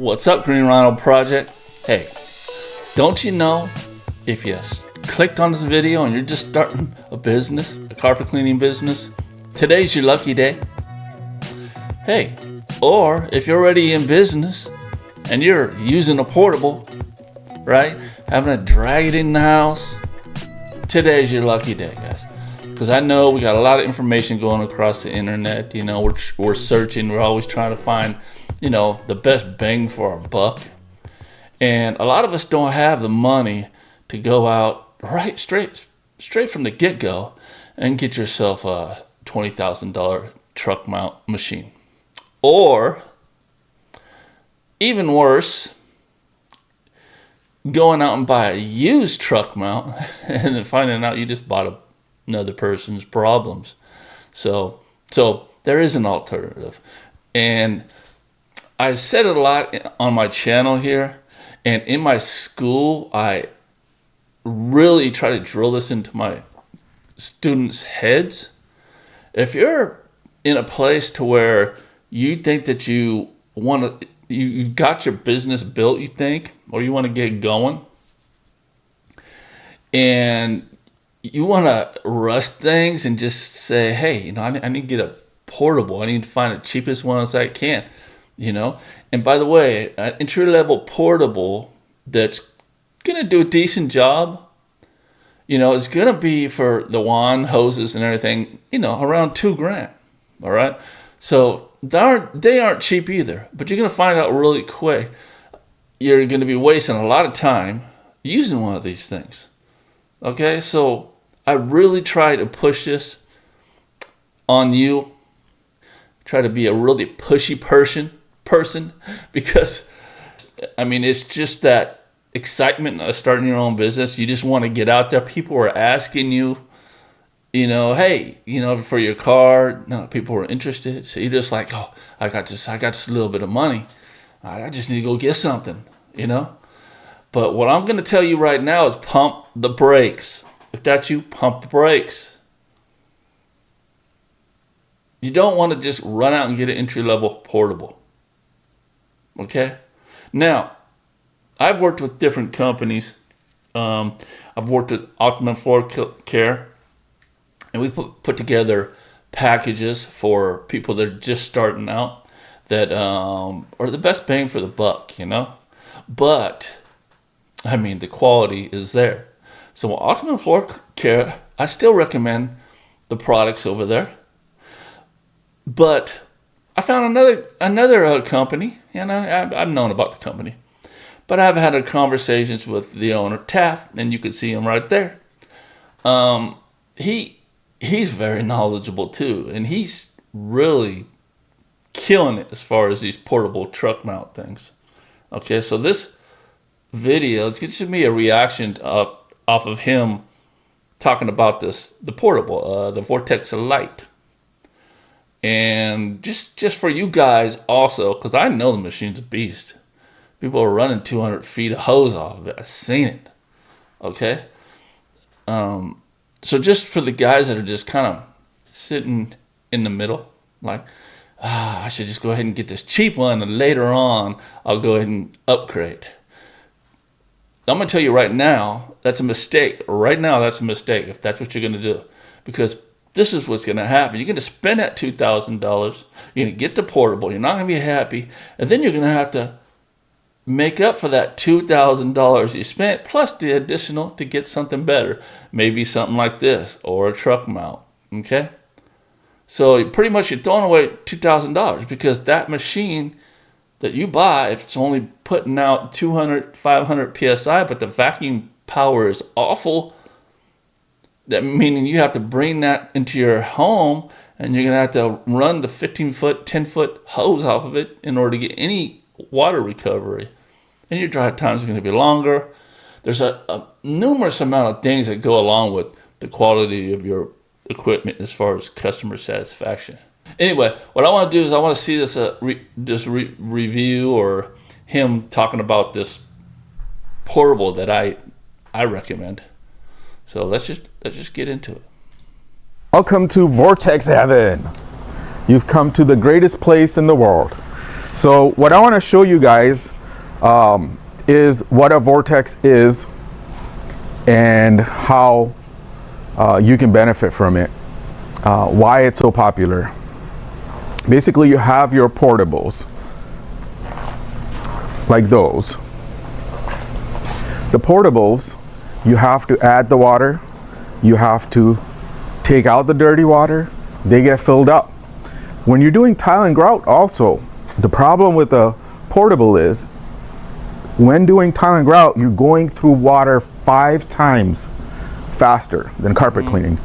What's up, Green Rhino Project? Hey, don't you know if you clicked on this video and you're just starting a business, a carpet cleaning business, today's your lucky day? Hey, or if you're already in business and you're using a portable, right? Having to drag it in the house, today's your lucky day, guys. Because I know we got a lot of information going across the internet. You know, we're searching, we're always trying to find, you know, the best bang for our buck. And a lot of us don't have the money to go out right straight from the get-go and get yourself a $20,000 truck mount machine. Or even worse, going out and buy a used truck mount and then finding out you just bought another person's problems. So there is an alternative. And I've said it a lot on my channel here, and in my school, I really try to drill this into my students' heads. If you're in a place to where you think that you got your business built, you think, or you want to get going, and you want to rush things and just say, hey, you know, I need to get a portable. I need to find the cheapest one as I can, you know. And by the way, an entry-level portable that's going to do a decent job, you know, is going to be for the wand, hoses, and everything, you know, around $2,000, all right? So they aren't cheap either, but you're going to find out really quick you're going to be wasting a lot of time using one of these things. Okay, so I really try to push this on you. Try to be a really pushy person because, I mean, it's just that excitement of starting your own business. You just want to get out there. People are asking you, you know, hey, you know, for your car. No, people are interested. So you're just like, oh, I got just a little bit of money. I just need to go get something, you know. But what I'm going to tell you right now is pump the brakes. If that's you, pump the brakes. You don't want to just run out and get an entry-level portable. Okay? Now, I've worked with different companies. I've worked at Optimum Floor Care, and we put together packages for people that are just starting out that are the best bang for the buck, you know? But I mean, the quality is there. So Optimum Floor Care, I still recommend the products over there. But I found another company, and I've known about the company. But I've had conversations with the owner, Taft, and you can see him right there. He's very knowledgeable too, and he's really killing it as far as these portable truck mount things. Okay, so this video, it's just me a reaction off of him talking about the portable, the Vortex Lite. And just for you guys also, because I know the machine's a beast. People are running 200 feet of hose off of it. I've seen it. Okay? So just for the guys that are just kind of sitting in the middle, like, I should just go ahead and get this cheap one, and later on, I'll go ahead and upgrade. I'm going to tell you right now, that's a mistake. Right now, that's a mistake if that's what you're going to do. Because this is what's going to happen. You're going to spend that $2,000. You're going to get the portable. You're not going to be happy. And then you're going to have to make up for that $2,000 you spent, plus the additional to get something better. Maybe something like this, or a truck mount. Okay? So pretty much you're throwing away $2,000 because that machine that you buy, if it's only putting out 200, 500 PSI, but the vacuum power is awful, that meaning you have to bring that into your home and you're going to have to run the 15-foot, 10-foot hose off of it in order to get any water recovery. And your drive times are going to be longer. There's a numerous amount of things that go along with the quality of your equipment as far as customer satisfaction. Anyway, what I want to do is I want to see this review or him talking about this portable that I recommend. So let's just get into it. Welcome to Vortex Heaven. You've come to the greatest place in the world. So what I want to show you guys is what a Vortex is and how you can benefit from it, why it's so popular. Basically, you have your portables like those. The portables, you have to add the water, you have to take out the dirty water, they get filled up. When you're doing tile and grout also, the problem with a portable is when doing tile and grout, you're going through water 5 times faster than carpet cleaning.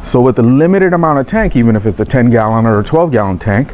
So with a limited amount of tank, even if it's a 10-gallon or a 12-gallon tank,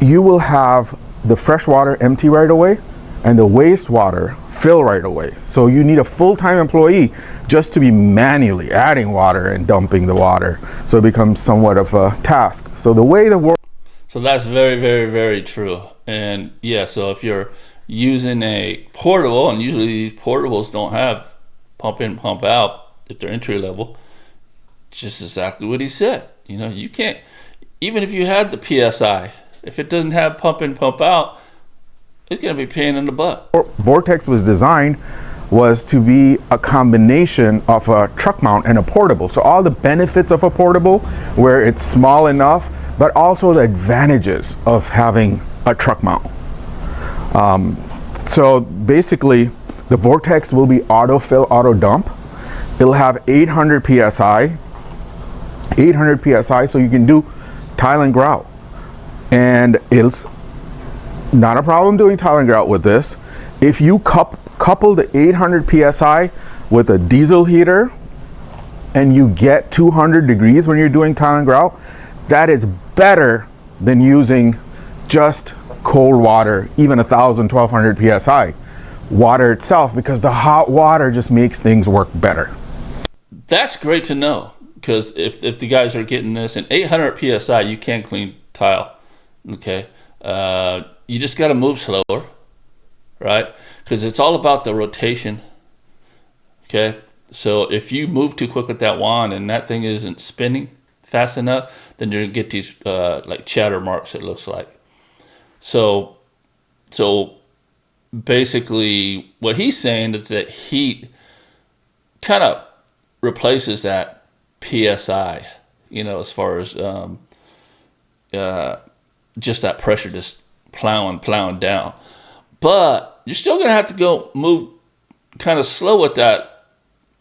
you will have the fresh water empty right away and the wastewater fill right away. So you need a full-time employee just to be manually adding water and dumping the water. So it becomes somewhat of a task. So the way the So that's very, very, very true. And yeah, so if you're using a portable, and usually these portables don't have pump in, pump out if they're entry level, just exactly what he said. You know, you can't, even if you had the PSI, if it doesn't have pump in, pump out, it's going to be a pain in the butt. Vortex was designed was to be a combination of a truck mount and a portable. So all the benefits of a portable, where it's small enough, but also the advantages of having a truck mount. So basically, the Vortex will be auto fill, auto dump. It'll have 800 psi, 800 psi, so you can do tile and grout. And it's not a problem doing tile and grout with this. If you couple the 800 psi with a diesel heater and you get 200 degrees when you're doing tile and grout, that is better than using just cold water, even 1,000, 1,200 psi water itself, because the hot water just makes things work better. That's great to know, because if the guys are getting this in 800 psi, you can't clean tile. Okay, you just got to move slower, right? Because it's all about the rotation. Okay, so if you move too quick with that wand and that thing isn't spinning fast enough, then you're gonna get these like chatter marks, it looks like. So basically what he's saying is that heat kind of replaces that PSI, you know, as far as just that pressure just plowing down. But you're still gonna have to go move kind of slow with that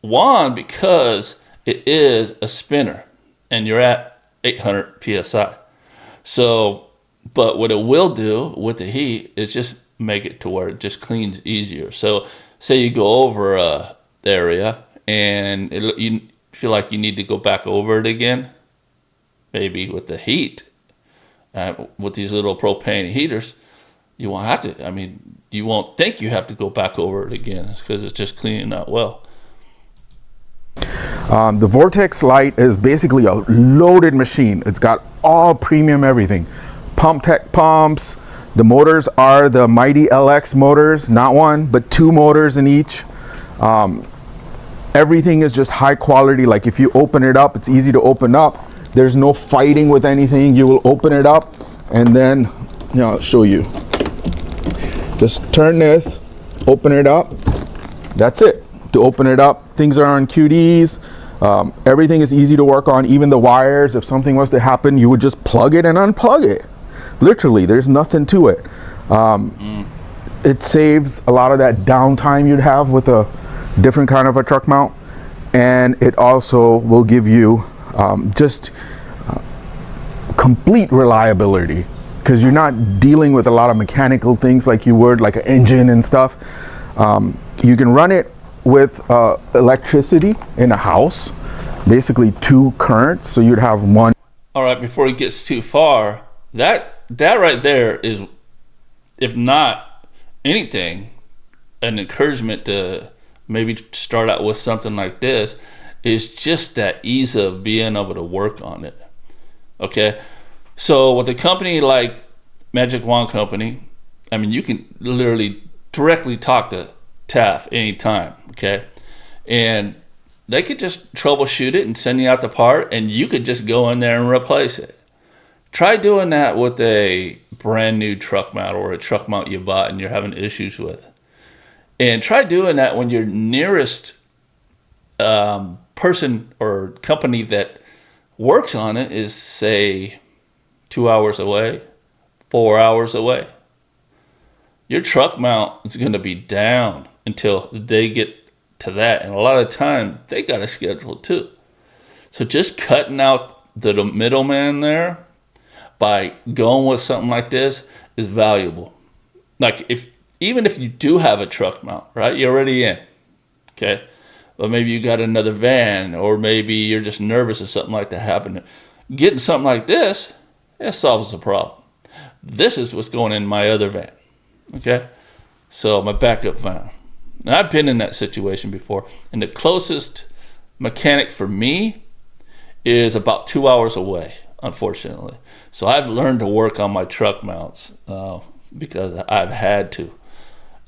wand because it is a spinner and you're at 800 psi. So, but what it will do with the heat is just make it to where it just cleans easier. So say you go over a area and you feel like you need to go back over it again, maybe with the heat, with these little propane heaters, you won't have to. I mean, you won't think you have to go back over it again. It's because it's just cleaning out well. The Vortex Lite is basically a loaded machine. It's got all premium everything. Pump tech pumps. The motors are the Mighty LX motors, not one, but 2 motors in each. Everything is just high quality. Like if you open it up, it's easy to open up. There's no fighting with anything. You will open it up and then, you know, I'll show you. Just turn this, open it up. That's it. To open it up, things are on QDs. Everything is easy to work on. Even the wires, if something was to happen, you would just plug it and unplug it. Literally, there's nothing to it. It saves a lot of that downtime you'd have with a different kind of a truck mount. And it also will give you just complete reliability, because you're not dealing with a lot of mechanical things like you would, like an engine and stuff. You can run it with electricity in a house, basically 2 currents, so you'd have one. All right, before it gets too far, that right there is, if not anything, an encouragement to maybe start out with something like this, is just that ease of being able to work on it. Okay, so with a company like Magic Wand Company, I mean, you can literally directly talk to TAF anytime, okay? And they could just troubleshoot it and send you out the part, and you could just go in there and replace it. Try doing that with a brand new truck mount or a truck mount you bought and you're having issues with. And try doing that when your nearest person or company that works on it is, say, 2 hours away, 4 hours away. Your truck mount is going to be down until they get to that. And a lot of time, they got a schedule too. So just cutting out the middleman there by going with something like this is valuable. Like even if you do have a truck mount, right? You're already in, okay? But maybe you got another van, or maybe you're just nervous of something like that happening. Getting something like this, it solves the problem. This is what's going in my other van, okay? So my backup van. Now, I've been in that situation before, and the closest mechanic for me is about 2 hours away, unfortunately. So I've learned to work on my truck mounts because I've had to.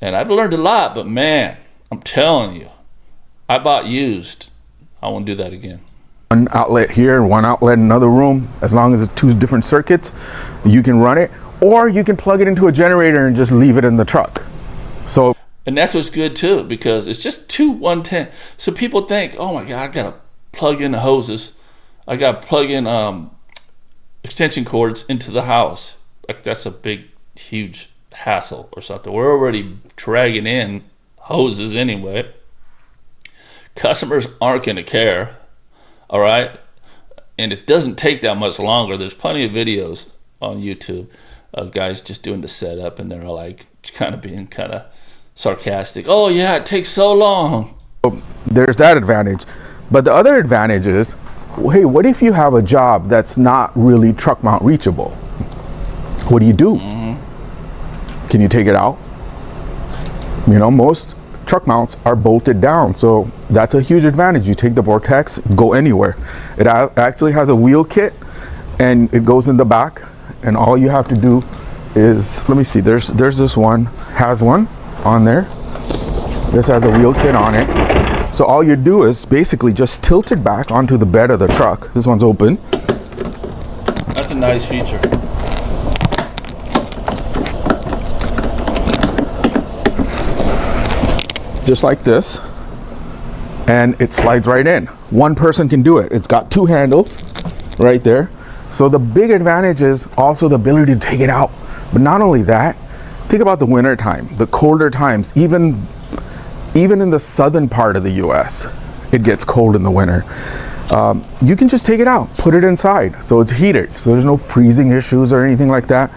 And I've learned a lot, but man, I'm telling you, I bought used. I won't do that again. One outlet here and one outlet in another room. As long as it's two different circuits, you can run it, or you can plug it into a generator and just leave it in the truck. So, and that's what's good too, because it's just two 110. So people think, oh my God, I gotta plug in the hoses. I gotta plug in extension cords into the house. Like that's a big, huge hassle or something. We're already dragging in hoses anyway. Customers aren't going to care, all right? And it doesn't take that much longer. There's plenty of videos on YouTube of guys just doing the setup, and they're like kind of being kind of sarcastic. Oh yeah, it takes so long. there's that advantage. But the other advantage is, hey, what if you have a job that's not really truck mount reachable? What do you do? Can you take it out? You know, most truck mounts are bolted down, so that's a huge advantage. You take the Vortex, go anywhere. It actually has a wheel kit, and it goes in the back, and all you have to do is, let me see, there's this one, has one on there. This has a wheel kit on it. So all you do is basically just tilt it back onto the bed of the truck. This one's open. That's a nice feature. Just like this, and it slides right in. One person can do it. It's got two handles right there. So the big advantage is also the ability to take it out. But not only that, think about the winter time, the colder times, even in the southern part of the US, it gets cold in the winter. You can just take it out, put it inside, so it's heated, so there's no freezing issues or anything like that.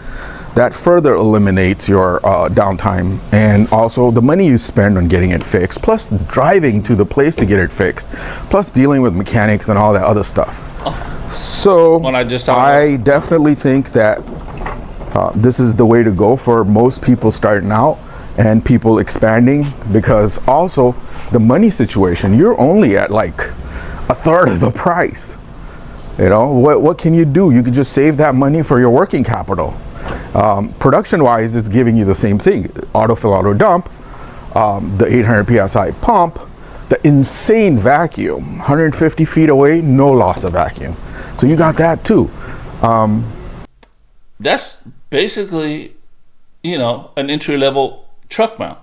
That further eliminates your downtime, and also the money you spend on getting it fixed, plus driving to the place to get it fixed, plus dealing with mechanics and all that other stuff. So I definitely think that this is the way to go for most people starting out and people expanding, because also the money situation, you're only at like a third of the price. You know, what can you do? You could just save that money for your working capital. Production wise, it's giving you the same thing: autofill, auto dump, the 800 psi pump, the insane vacuum, 150 feet away, no loss of vacuum. So you got that too. That's basically, you know, an entry level truck mount.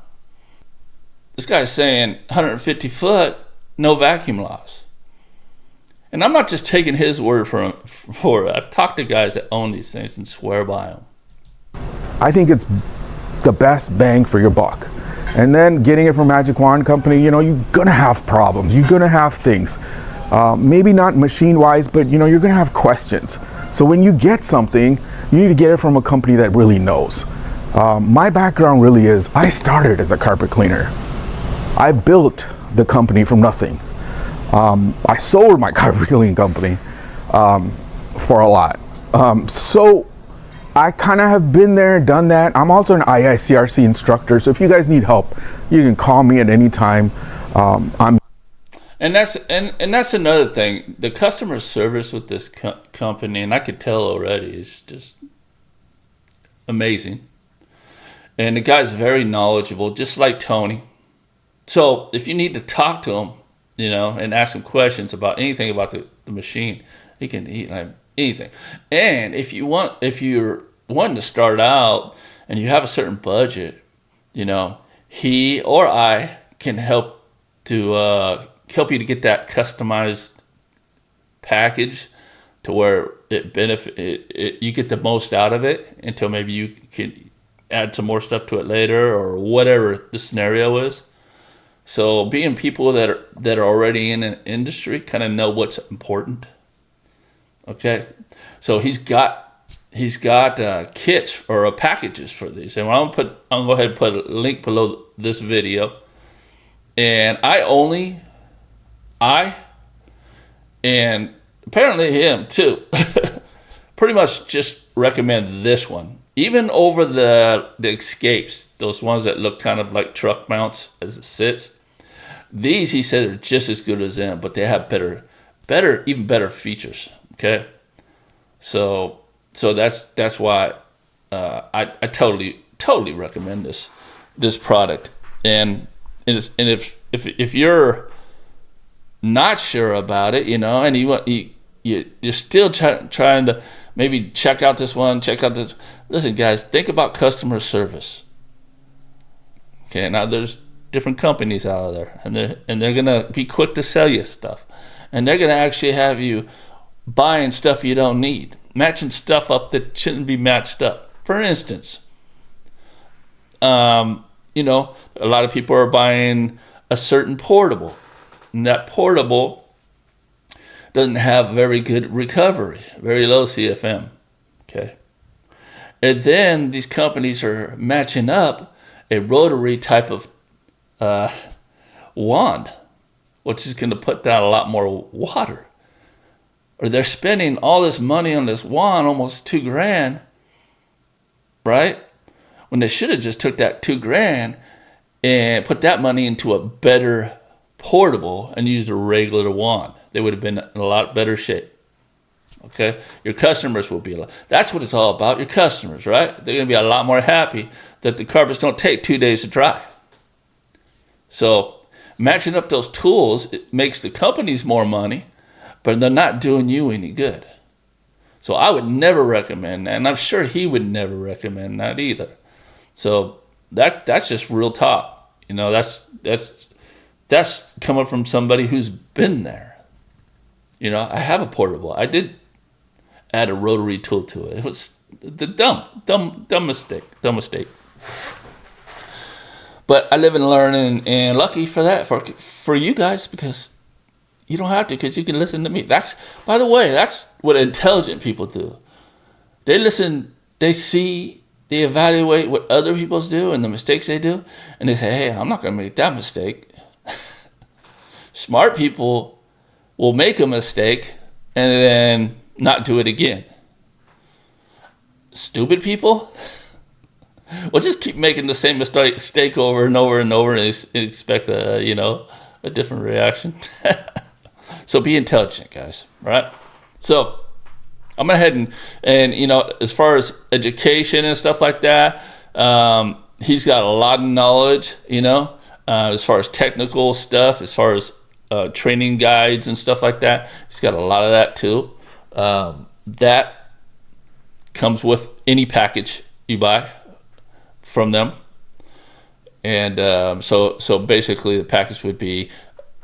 This guy's saying 150 foot, no vacuum loss. And I'm not just taking his word for it. I've talked to guys that own these things and swear by them. I think it's the best bang for your buck. And then getting it from Magic Wand Company, you know, you're gonna have problems. You're gonna have things. Maybe not machine-wise, but you know, you're gonna have questions. So when you get something, you need to get it from a company that really knows. My background really is, I started as a carpet cleaner. I built the company from nothing. I sold my carpet cleaning company for a lot. So I kind of have been there, done that. I'm also an IICRC instructor, so if you guys need help, you can call me at any time. And that's another thing. The customer service with this company, and I could tell already, is just amazing. And the guy's very knowledgeable, just like Tony. So if you need to talk to him, you know, and ask him questions about anything about the machine, anything. And if you're wanting to start out and you have a certain budget, you know, he or I can help help you to get that customized package to where you get the most out of it until maybe you can add some more stuff to it later or whatever the scenario is. So being people that are already in an industry kind of know what's important. Okay, so he's got kits or packages for these, and I'm gonna go ahead and put a link below this video. And I and apparently him too, pretty much just recommend this one, even over the escapes, those ones that look kind of like truck mounts as it sits. These, he said, are just as good as them, but they have even better features. Okay, so that's why I totally recommend this product. And if you're not sure about it, you know, and you're still trying to maybe check out this one, check out this. Listen, guys, think about customer service. Okay, now there's different companies out there, and they're gonna be quick to sell you stuff, and they're gonna actually have you buying stuff you don't need, matching stuff up that shouldn't be matched up. For instance, you know, a lot of people are buying a certain portable, and that portable doesn't have very good recovery, very low CFM. Okay, and then these companies are matching up a rotary type of wand, which is going to put down a lot more water. Or they're spending all this money on this wand, almost $2,000, right? When they should have just took that $2,000 and put that money into a better portable and used a regular wand. They would have been in a lot better shape. Okay, your customers will be. That's what it's all about. Your customers, right? They're going to be a lot more happy that the carpets don't take 2 days to dry. So matching up those tools, it makes the companies more money, but they're not doing you any good. So I would never recommend that, and I'm sure he would never recommend that either. So that's just real talk. You know, that's coming from somebody who's been there. You know, I have a portable. I did add a rotary tool to it. It was the dumb mistake. But I live and learn, and lucky for that, for you guys, because you don't have to, because you can listen to me. By the way, that's what intelligent people do. They listen, they see, they evaluate what other people do and the mistakes they do, and they say, hey, I'm not going to make that mistake. Smart people will make a mistake and then not do it again. Stupid people will just keep making the same mistake over and over and over and expect a different reaction. So be intelligent, guys, right? So I'm going to head and you know, as far as education and stuff like that, he's got a lot of knowledge, you know, as far as technical stuff, as far as training guides and stuff like that. He's got a lot of that too. That comes with any package you buy from them. And so basically the package would be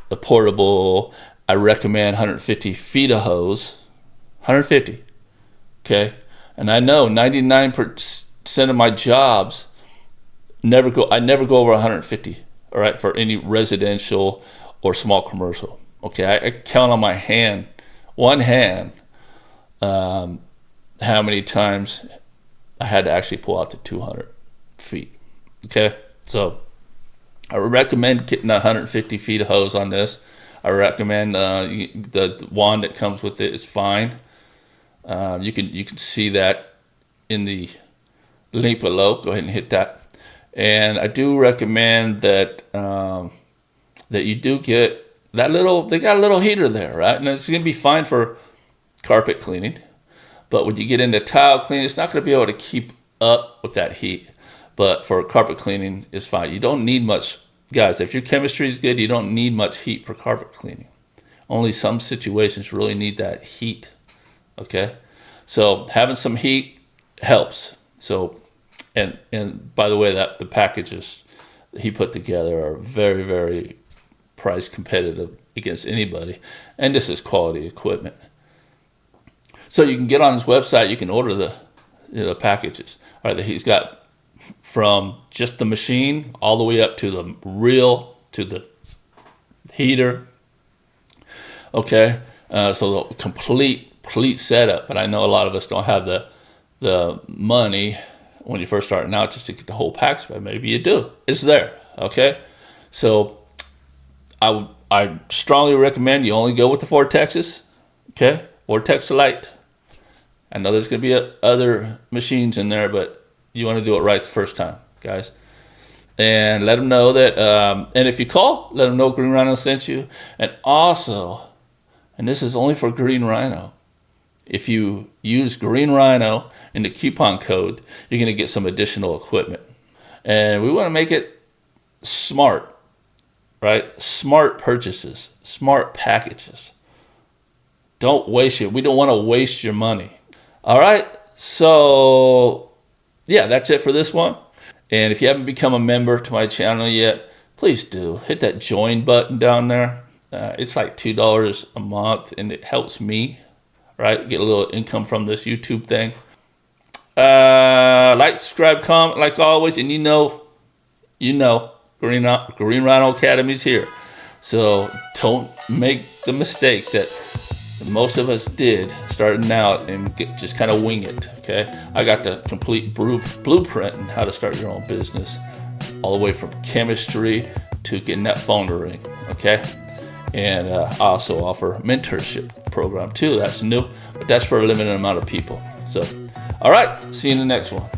the portable. I recommend 150 feet of hose, 150. Okay, and I know 99% of my jobs never go over 150. All right, for any residential or small commercial. Okay, I count on one hand, how many times I had to actually pull out to 200 feet. Okay, so I recommend getting 150 feet of hose on this. I recommend the wand that comes with it is fine. You can see that in the link below. Go ahead and hit that. And I do recommend that that you do get that little. They got a little heater there, right? And it's going to be fine for carpet cleaning. But when you get into tile cleaning, it's not going to be able to keep up with that heat. But for carpet cleaning, it's fine. You don't need much. Guys, if your chemistry is good, you don't need much heat for carpet cleaning. Only some situations really need that heat, okay? So having some heat helps. So, and by the way, that the packages he put together are very, very price competitive against anybody. And this is quality equipment. So you can get on his website, you can order the packages. All right, that he's got from just the machine all the way up to the reel, to the heater. Okay, so the complete setup. But I know a lot of us don't have the money when you're first starting out just to get the whole package, but maybe you do. It's there. Okay, so I strongly recommend you only go with the Vortexes. Okay, Vortex Lite. I know there's going to be other machines in there, but you want to do it right the first time, guys. And let them know that, and if you call, let them know Green Rhino sent you. And also, and this is only for Green Rhino, if you use Green Rhino in the coupon code, you're going to get some additional equipment. And we want to make it smart, right? Smart purchases, smart packages. Don't waste it. We don't want to waste your money. All right, so yeah, that's it for this one. And if you haven't become a member to my channel yet, please do. Hit that join button down there. It's like $2 a month, and it helps me, right? Get a little income from this YouTube thing. Like, subscribe, comment, like always, and you know, Green Rhino Academy's here. So don't make the mistake that most of us did starting out and just kind of wing it. Okay, I got the complete blueprint on how to start your own business, all the way from chemistry to getting that phone to ring. Okay, and I also offer mentorship program too. That's new, but that's for a limited amount of people. So, all right, see you in the next one.